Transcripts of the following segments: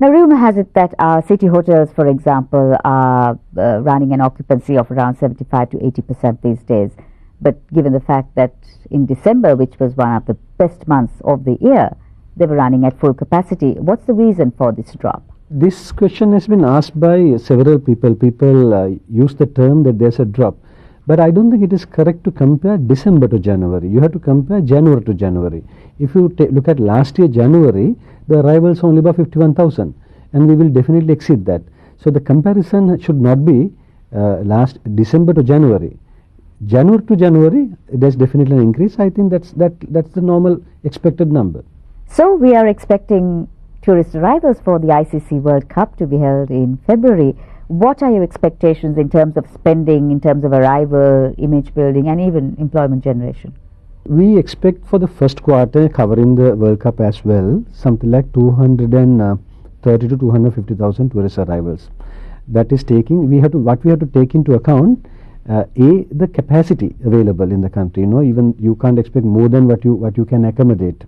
Now, rumor has it that our city hotels, for example, are running an occupancy of around 75 to 80% these days. But given the fact that in December, which was one of the best months of the year, they were running at full capacity, what's the reason for this drop? This question has been asked by several people. People use the term that there's a drop. But I don't think it is correct to compare December to January. You have to compare January to January. If you look at last year, January, the arrivals only about 51,000, and we will definitely exceed that. So the comparison should not be last December to January. January to January, there's definitely an increase. I think that's the normal expected number. So we are expecting tourist arrivals for the ICC World Cup to be held in February. What are your expectations in terms of spending, in terms of arrival, image building, and even employment generation? We expect for the first quarter, covering the World Cup as well, something like 230 to 250,000 tourist arrivals. That is taking, what we have to take into account, the capacity available in the country. Even you can't expect more than what you can accommodate.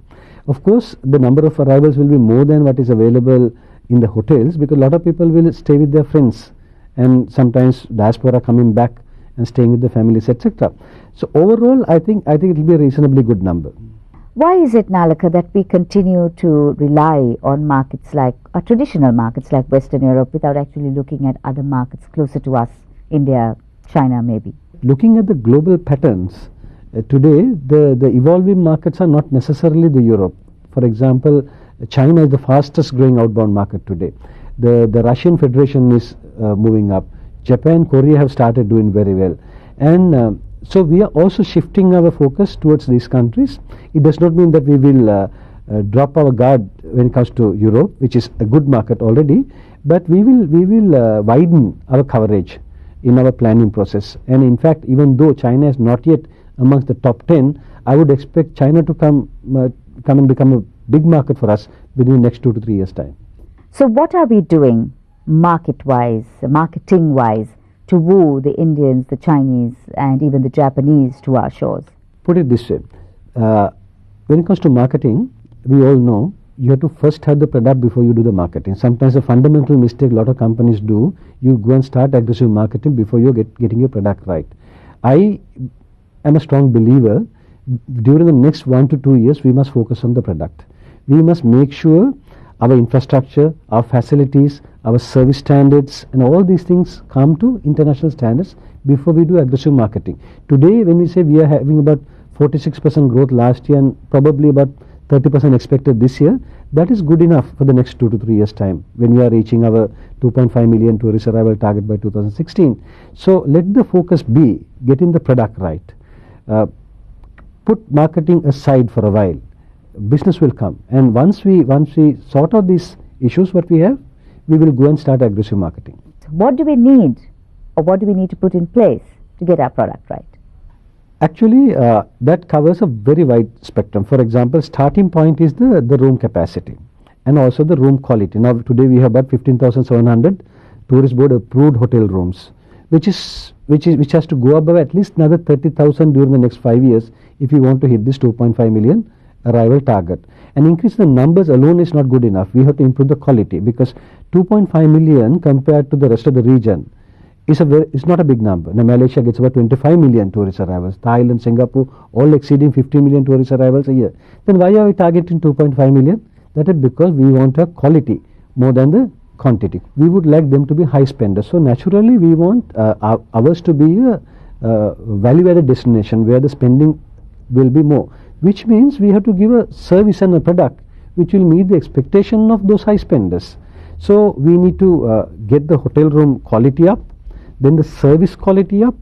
Of course, the number of arrivals will be more than what is available in the hotels, because a lot of people will stay with their friends, and sometimes diaspora coming back and staying with the families, etc. So overall, I think it will be a reasonably good number. Why is it, Nalaka, that we continue to rely on markets like traditional markets like Western Europe without actually looking at other markets closer to us, India, China maybe? Looking at the global patterns, today the evolving markets are not necessarily the Europe. For example, China is the fastest growing outbound market today. The Russian Federation is moving up. Japan, Korea have started doing very well. And so we are also shifting our focus towards these countries. It does not mean that we will drop our guard when it comes to Europe, which is a good market already, but we will widen our coverage in our planning process. And in fact, even though China is not yet amongst the top 10, I would expect China to come and become a big market for us within the next 2 to 3 years' time. So what are we doing market-wise, marketing-wise, to woo the Indians, the Chinese, and even the Japanese to our shores? Put it this way, when it comes to marketing, we all know you have to first have the product before you do the marketing. Sometimes a fundamental mistake a lot of companies do, you go and start aggressive marketing before you're getting your product right. I am a strong believer, during the next 1 to 2 years, we must focus on the product. We must make sure our infrastructure, our facilities, our service standards, and all these things come to international standards before we do aggressive marketing. Today, when we say we are having about 46% growth last year and probably about 30% expected this year, that is good enough for the next 2 to 3 years' time when we are reaching our 2.5 million tourist arrival target by 2016. So let the focus be getting the product right. Put marketing aside for a while. Business will come, and once we sort out these issues what we have, we will go and start aggressive marketing. What do we need, or what do we need to put in place to get our product right? Actually, that covers a very wide spectrum. For example, starting point is the room capacity and also the room quality. Now today we have about 15,700 tourist board approved hotel rooms, which has to go up by at least another 30,000 during the next 5 years if we want to hit this 2.5 million arrival target. And increase the numbers alone is not good enough. We have to improve the quality, because 2.5 million compared to the rest of the region is not a big number. Now Malaysia gets about 25 million tourist arrivals. Thailand, Singapore, all exceeding 50 million tourist arrivals a year. Then why are we targeting 2.5 million? That is because we want a quality more than the quantity. We would like them to be high spenders. So naturally we want ours to be a value-added destination where the spending will be more, which means we have to give a service and a product which will meet the expectation of those high spenders. So we need to get the hotel room quality up, then the service quality up,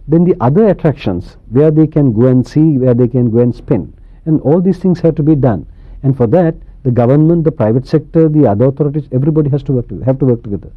then the other attractions where they can go and see, where they can go and spend, and all these things have to be done. And for that, the government, the private sector, the other authorities, everybody has to work together.